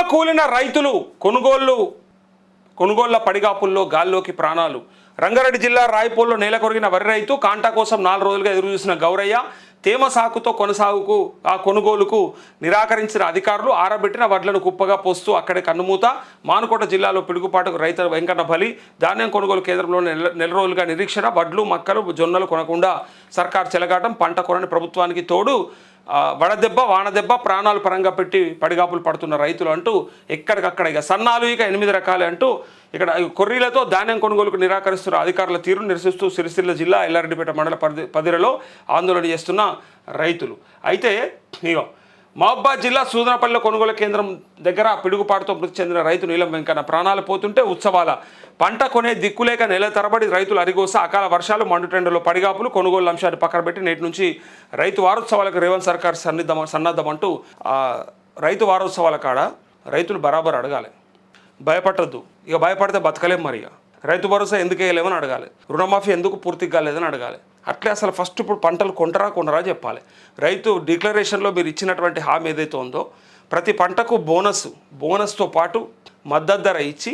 కుప్పకూలిన రైతులు కొనుగోళ్ల పడిగాపుల్లో గాల్లోకి ప్రాణాలు. రంగారెడ్డి జిల్లా రాయపూర్లో నేల కొరిగిన వరి రైతు కాంటా కోసం 4 రోజులుగా ఎదురుచూసిన గౌరయ్య తేమ సాకుతో కొనుగోలుకు నిరాకరించిన అధికారులు ఆరబెట్టిన వడ్లను కుప్పగా పోస్తూ అక్కడే కన్నుమూత. మానుకోట జిల్లాలో పిడుగుపాటుకు రైతు వెంకన్న బలి. ధాన్యం కొనుగోలు కేంద్రంలో నెల రోజులుగా నిరీక్షణ. వడ్లు మక్కలు జొన్నలు కొనకుండా సర్కార్ చెలగాటం. పంట కొనని ప్రభుత్వానికి తోడు వడదెబ్బ వానదెబ్బ ప్రాణాలు పరంగా పెట్టి పడిగాపులు పడుతున్న రైతులు అంటూ ఎక్కడికక్కడ ఇక సన్నాలు ఇక 8 రకాలే అంటూ ఇక్కడ కొర్రీలతో ధాన్యం కొనుగోలుకు నిరాకరిస్తున్న అధికారుల తీరును నిరసిస్తూ సిరిసిల్ల జిల్లా ఎల్లారెడ్డిపేట మండల పరిధిలో ఆందోళన చేస్తున్న రైతులు. అయితే ఇగో మహబూబాబాద్ జిల్లా సూదనపల్లిలో కొనుగోలు కేంద్రం దగ్గర పిడుగుపాటుతో మృతి చెందిన రైతు నీలం వెంకన్న ప్రాణాలు పోతుంటే ఉత్సవాల. పంట కొనే దిక్కులేక నెల తరబడి రైతులు అరిగోస. అకాల వర్షాలు మండుటెండలో పడిగాపులు. కొనుగోలు అంశాన్ని పక్కన పెట్టి నేటి నుంచి రైతు వారోత్సవాలకు రేవంత్ సర్కార్ సన్నద్ధం అంటూ రైతు వారోత్సవాల కాడ రైతులు బరాబర్ అడగాలి. భయపడద్దు, ఇక భయపడితే బతకలేం. మరి రైతు భరోసా ఎందుకు వేయలేమని అడగాలి. రుణమాఫీ ఎందుకు పూర్తిగా కాలేదని అడగాలి. అట్లే అసలు ఫస్ట్ ఇప్పుడు పంటలు కొనరా చెప్పాలి. రైతు డిక్లరేషన్లో మీరు ఇచ్చినటువంటి హామీ ఏదైతే ఉందో ప్రతి పంటకు బోనస్తో పాటు మద్దతు ధర ఇచ్చి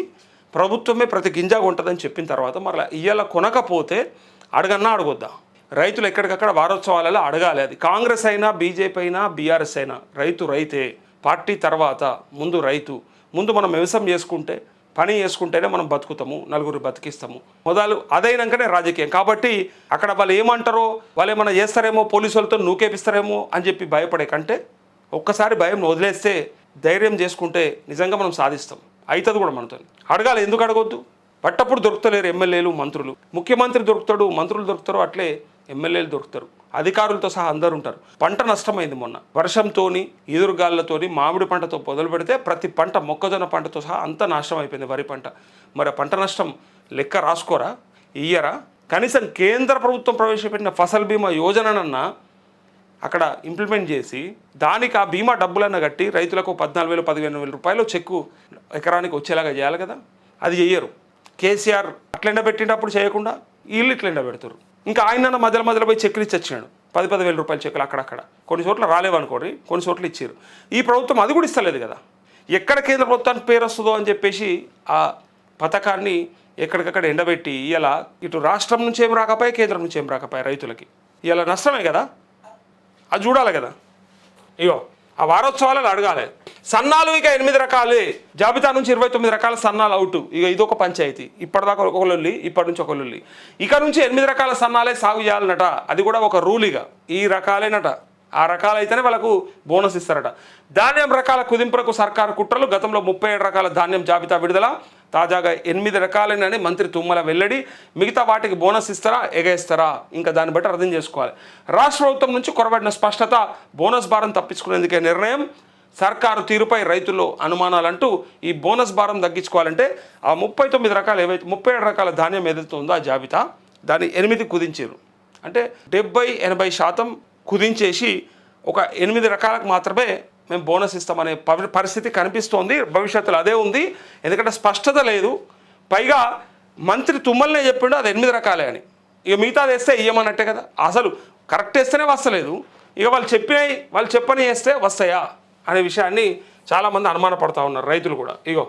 ప్రభుత్వమే ప్రతి గింజ ఉంటుందని చెప్పిన తర్వాత మరలా ఇయ్యాల కొనకపోతే అడగన్నా అడగొద్దా? రైతులు ఎక్కడికక్కడ వారోత్సవాలలో అడగాలి. అది కాంగ్రెస్ అయినా బీజేపీ అయినా బీఆర్ఎస్ అయినా రైతే పార్టీ తర్వాత ముందు మనం వ్యవసాయం చేసుకుంటే పని చేసుకుంటేనే మనం బతుకుతాము, నలుగురు బతికిస్తాము. మొదలు అదైనాకనే రాజకీయం. కాబట్టి అక్కడ వాళ్ళు ఏమంటారో వాళ్ళు ఏమైనా చేస్తారేమో, పోలీసు వాళ్ళతో నూకేపిస్తారేమో అని చెప్పి భయపడే కంటే ఒక్కసారి భయం వదిలేస్తే ధైర్యం చేసుకుంటే నిజంగా మనం సాధిస్తాం. అవుతుంది కూడా మనతో. అడగాలి, ఎందుకు అడగొద్దు? పట్టప్పుడు దొరుకుతలేరు ఎమ్మెల్యేలు మంత్రులు. ముఖ్యమంత్రి దొరుకుతాడు, మంత్రులు దొరుకుతారు, అట్లే ఎమ్మెల్యేలు దొరుకుతారు, అధికారులతో సహా అందరూ ఉంటారు. పంట నష్టమైంది మొన్న వర్షంతోని ఎదురుగాళ్ళతోని. మామిడి పంటతో మొదలు పెడితే ప్రతి పంట మొక్కజొన్న పంటతో సహా అంత నాశనం అయిపోయింది వరి పంట. మరి పంట నష్టం లెక్క రాసుకోరా, ఇయ్యరా? కనీసం కేంద్ర ప్రభుత్వం ప్రవేశపెట్టిన ఫసల్ బీమా యోజననన్నా అక్కడ ఇంప్లిమెంట్ చేసి దానికి ఆ బీమా డబ్బులన్నా కట్టి రైతులకు 14,000 15,000 రూపాయలు చెక్కు ఎకరానికి వచ్చేలాగా చేయాలి కదా. అది చెయ్యరు. కేసీఆర్ అట్లా ఎండబెట్టినప్పుడు చేయకుండా వీళ్ళు ఇట్లా ఎండబెడతారు. ఇంకా ఆయన మధ్యలో పోయి చెక్కులు ఇచ్చి వచ్చినాడు. 10,000 రూపాయల చెక్కులు అక్కడక్కడ. కొన్ని చోట్ల రాలేవనుకోండి, కొన్ని చోట్ల ఇచ్చారు. ఈ ప్రభుత్వం అది కూడా ఇస్తలేదు కదా. ఎక్కడ కేంద్ర ప్రభుత్వానికి పేరు వస్తుందో అని చెప్పేసి ఆ పథకాన్ని ఎక్కడికక్కడ ఎండబెట్టి ఇలా ఇటు రాష్ట్రం నుంచి ఏం రాకపోయా, కేంద్రం నుంచి ఏం రాకపోయా రైతులకి ఇలా నష్టమే కదా. అది చూడాలి కదా. ఇగో ఆ వారోత్సవాలను అడగాలి. సన్నాలు ఇక 8 రకాలే. జాబితా నుంచి 29 రకాల సన్నాలు అవుట్. ఇక ఇదొక పంచాయతీ. ఇప్పటిదాకా ఒక లొల్లి, ఇప్పటి నుంచి ఒక లొల్లి. ఇక నుంచి 8 రకాల సన్నాలే సాగు చేయాలన్నట. అది కూడా ఒక రూలిగా ఈ రకాలేనట. ఆ రకాలైతేనే వాళ్ళకు బోనస్ ఇస్తారట. ధాన్యం రకాల కుదింపులకు సర్కారు కుట్రలు. గతంలో 37 రకాల ధాన్యం జాబితా విడుదల. తాజాగా 8 రకాలేనని మంత్రి తుమ్మల వెల్లడి. మిగతా వాటికి బోనస్ ఇస్తారా, ఎగేస్తారా? ఇంకా దాన్ని బట్టి అర్థం చేసుకోవాలి. రాష్ట్ర ప్రభుత్వం నుంచి కొరబడిన స్పష్టత. బోనస్ భారం తప్పించుకునేందుకే నిర్ణయం. సర్కారు తీరుపై రైతుల్లో అనుమానాలంటూ ఈ బోనస్ భారం తగ్గించుకోవాలంటే ఆ 37 రకాల ధాన్యం ఏదైతే ఉందో ఆ జాబితా దాన్ని 8 కుదించారు. అంటే 70-80% కుదించేసి ఒక 8 రకాలకు మాత్రమే మేము బోనస్ ఇస్తామనే పరిస్థితి కనిపిస్తోంది. భవిష్యత్తులో అదే ఉంది. ఎందుకంటే స్పష్టత లేదు. పైగా మంత్రి తుమ్మలనే చెప్పిండు అది 8 రకాలే అని. ఇక మిగతాది వేస్తే ఇయ్యమన్నట్టే కదా. అసలు కరెక్ట్ వేస్తేనే వస్తలేదు. ఇక వాళ్ళు చెప్పని వేస్తే వస్తాయా అనే విషయాన్ని చాలామంది అనుమానపడతా ఉన్నారు, రైతులు కూడా. ఇగో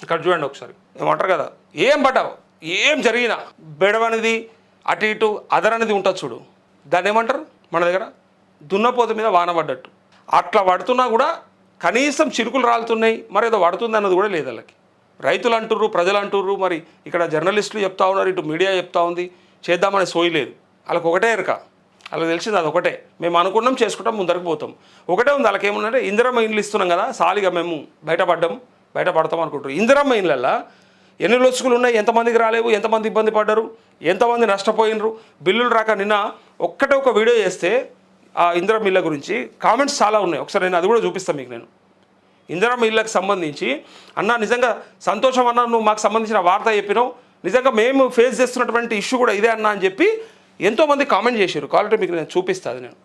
ఇక్కడ చూడండి ఒకసారి. ఏమంటారు కదా, ఏం పడ్డావు ఏం జరిగినా బెడవనేది అటు ఇటు అదరనేది ఉంటుంది చూడు, దాన్ని ఏమంటారు మన దగ్గర? దున్నపోత మీద వాన పడ్డట్టు. అట్లా పడుతున్నా కూడా కనీసం చిరుకులు రాలుతున్నాయి, మరి ఏదో పడుతుంది అన్నది కూడా లేదు వాళ్ళకి. రైతులు అంటుర్రు, ప్రజలు అంటుర్రు, మరి ఇక్కడ జర్నలిస్టులు చెప్తా ఉన్నారు, ఇటు మీడియా చెప్తా ఉంది. చేద్దామనే సోయి లేదు వాళ్ళకి. ఒకటే ఎరక, వాళ్ళకి తెలిసింది అది ఒకటే. మేము అనుకున్నాం, చేసుకుంటాం, ముందరకు పోతాం. ఒకటే ఉంది వాళ్ళకి. ఏముందంటే ఇందిరమ్మ ఇండ్లు ఇస్తున్నాం కదా, సాలిగా మేము బయటపడతాం అనుకుంటారు. ఇందిరమ్మ ఇండ్లల్లో ఎన్ని లొసుగులు ఉన్నాయి, ఎంతమందికి రాలేవు, ఎంతమంది ఇబ్బంది పడ్డారు, ఎంతమంది నష్టపోయినరు, బిల్లులు రాక. నిన్న ఒక వీడియో చేస్తే ఆ ఇందిరమ్మ ఇళ్ళ గురించి కామెంట్స్ చాలా ఉన్నాయి. ఒకసారి నేను అది కూడా చూపిస్తాను మీకు. నేను ఇందిరమ్మ ఇళ్ళకి సంబంధించి అన్న నిజంగా సంతోషం అన్న, నువ్వు మాకు సంబంధించిన వార్త చెప్పినావు, నిజంగా మేము ఫేస్ చేస్తున్నటువంటి ఇష్యూ కూడా ఇదే అన్న అని చెప్పి ఎంతోమంది కామెంట్ చేశారు. కాబట్టి మీకు నేను చూపిస్తాను. నేను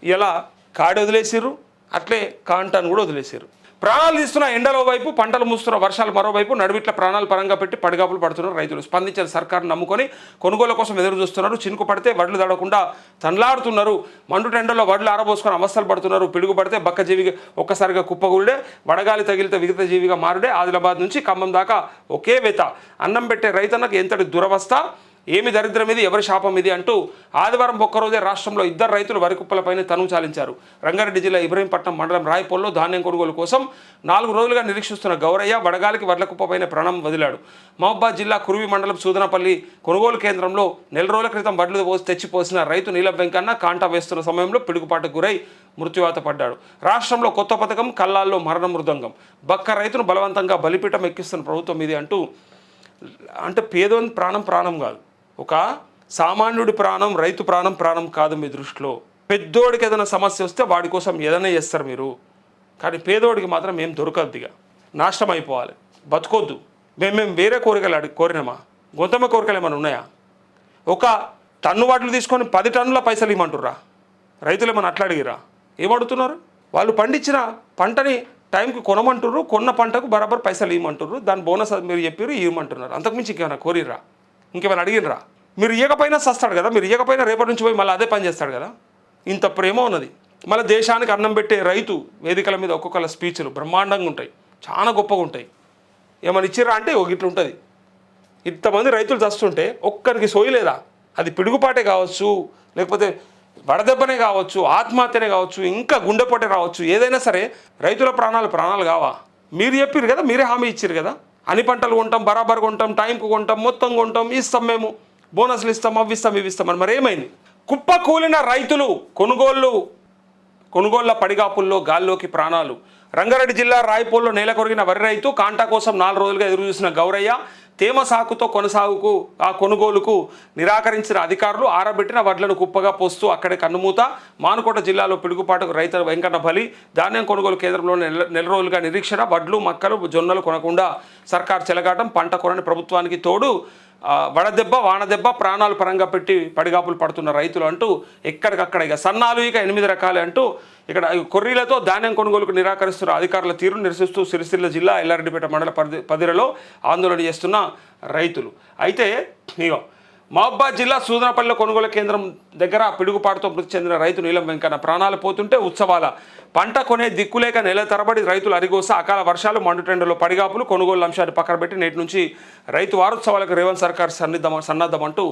ఇలా కార్డు వదిలేసారు, అట్లే కాంటాన్ని కూడా వదిలేసారు. ప్రాణాలు తీస్తున్న ఎండలో వైపు పంటలు మూస్తున్న వర్షాలు మరోవైపు నడువిట్ల ప్రాణాలు పరంగా పెట్టి పడిగాపులు పడుతున్నారు రైతులు. స్పందించిన సర్కారు నమ్ముకొని కొనుగోలు కోసం ఎదురు చూస్తున్నారు. చినుకు పడితే వడ్లు తడకుండా తనలాడుతున్నారు. మండు టెండలో వడ్లు ఆరబోసుకొని అవస్థలు పడుతున్నారు. పిడుగు పడితే బక్క జీవిగా ఒక్కసారిగా కుప్పగూడే, వడగాలి తగిలితే విగత జీవిగా మారుడే. ఆదిలాబాద్ నుంచి ఖమ్మం దాకా ఒకే వెత. అన్నం పెట్టే రైతన్నకు ఎంతటి దురవస్థ, ఏమి దరిద్రం ఇది, ఎవరి శాపం ఇది అంటూ ఆదివారం ఒక్కరోజే రాష్ట్రంలో ఇద్దరు రైతులు వరి కుప్పలపైన తనువు చాలించారు. రంగారెడ్డి జిల్లా ఇబ్రహీంపట్నం మండలం రాయపూల్లో ధాన్యం కొనుగోలు కోసం 4 రోజులుగా నిరీక్షిస్తున్న గౌరయ్య వడగాలికి వడ్ల కుప్పపైన ప్రాణం వదిలాడు. మహబూబాద్ జిల్లా కురువి మండలం సూదనపల్లి కొనుగోలు కేంద్రంలో నెల రోజుల క్రితం వడ్లు తెచ్చిపోసిన రైతు నీలం వెంకన్న కాంటా వేస్తున్న సమయంలో పిడుగుపాటుకు గురై మృత్యువాత పడ్డాడు. రాష్ట్రంలో కొత్త పథకం, కల్లాల్లో మరణ మృదంగం. బక్క రైతును బలవంతంగా బలిపీఠం ఎక్కిస్తున్న ప్రభుత్వం ఇది అంటూ, అంటే పేదోని ప్రాణం ప్రాణం కాదు, ఒక సామాన్యుడి ప్రాణం, రైతు ప్రాణం ప్రాణం కాదు మీ దృష్టిలో. పెద్దోడికి ఏదైనా సమస్య వస్తే వాడి కోసం ఏదైనా చేస్తారు మీరు, కానీ పేదోడికి మాత్రం ఏం దొరకద్దు. ఇక నాశనం అయిపోవాలి, బతుకొద్దు. మేము వేరే కోరికలు కోరినామా? గొంతమ్మ కోరికలు ఏమైనా ఉన్నాయా? ఒక టన్ను వాటిలు తీసుకొని 10 టన్నుల పైసలు ఇవ్వమంటుర్రా? రైతులు ఏమైనా అట్లా అడిగిరా? ఏమడుగుతున్నారు? వాళ్ళు పండించిన పంటని టైంకి కొనమంటుర్రు, కొన్న పంటకు బరాబర్ పైసలు ఇవ్వమంటుర్రు, దాని బోనస్ మీరు చెప్పారు ఇవ్వమంటున్నారు. అంతకుమించి ఇంకేమైనా కోరిర్రా? ఇంకేమైనా అడిగినరా? మీరు ఇవ్వకపోయినా సస్తాడు కదా, మీరు ఇవ్వకపోయినా రేపటి నుంచి పోయి మళ్ళీ అదే పని చేస్తాడు కదా. ఇంత ప్రేమ ఉన్నది. మళ్ళీ దేశానికి అన్నం పెట్టే రైతు వేదికల మీద ఒక్కొక్కళ్ళ స్పీచ్లు బ్రహ్మాండంగా ఉంటాయి, చాలా గొప్పగా ఉంటాయి. ఏమైనా ఇచ్చిర్రా అంటే ఇట్లా ఉంటుంది. ఇంతమంది రైతులు చస్తుంటే ఒక్కరికి సోయలేదా? అది పిడుగుపాటే కావచ్చు, లేకపోతే వడదెబ్బనే కావచ్చు, ఆత్మహత్యనే కావచ్చు, ఇంకా గుండెపోటే రావచ్చు, ఏదైనా సరే రైతుల ప్రాణాలు కావా? మీరు చెప్పారు కదా, మీరే హామీ ఇచ్చారు కదా, అన్ని పంటలు కొంటాం, బరాబర్ కొంటాం, టైంకు కొంటాం, మొత్తం కొంటాం, ఇస్తాం, మేము బోనస్లు ఇస్తాం, అవి ఇస్తాం, ఇవి ఇస్తాం అని. మరి ఏమైంది? కుప్ప కూలిన రైతులు కొనుగోళ్ల పడిగాపుల్లో గాల్లోకి ప్రాణాలు. రంగారెడ్డి జిల్లా రాయపూల్లో నేల కొరిగిన వరి రైతు కాంటా కోసం 4 రోజులుగా ఎదురు చూసిన గౌరయ్య తేమ సాకుతో కొనుగోలుకు నిరాకరించిన అధికారులు ఆరబెట్టిన వడ్లను కుప్పగా పోస్తూ అక్కడే కన్నుమూత. మానుకోట జిల్లాలో పిడుగుపాటుకు రైతు వెంకన్న బలి. ధాన్యం కొనుగోలు కేంద్రంలో నెల రోజులుగా నిరీక్షణ. వడ్లు, మక్కలు, జొన్నలు కొనకుండా సర్కారు చెలగాటం. పంట కొనని ప్రభుత్వానికి తోడు వడదెబ్బ, వానదెబ్బ, ప్రాణాలు పరంగా పెట్టి పడిగాపులు పడుతున్న రైతులు అంటూ ఎక్కడికక్కడ ఇక సన్నాలు ఇక 8 రకాలు అంటూ ఇక్కడ కొర్రీలతో ధాన్యం కొనుగోలుకు నిరాకరిస్తున్న అధికారుల తీరును నిరసిస్తూ సిరిసిల్ల జిల్లా ఎల్లారెడ్డిపేట మండల పదిరలో ఆందోళన చేస్తున్న రైతులు. అయితే ఇగో మహబూబాద్ జిల్లా సూదనపల్లి కొనుగోలు కేంద్రం దగ్గర పిడుగుపాటుతో మృతి చెందిన రైతు నీలం వెంకన్న ప్రాణాలు పోతుంటే ఉత్సవాల. పంట కొనే దిక్కులేక నెల తరబడి రైతులు అరిగోస. అకాల వర్షాలు, మండుటెండలో పడిగాపులు. కొనుగోలు అంశాన్ని పక్కన పెట్టి నేటి నుంచి రైతు వారోత్సవాలకు రేవంత్ సర్కార్ సన్నద్ధమంటూ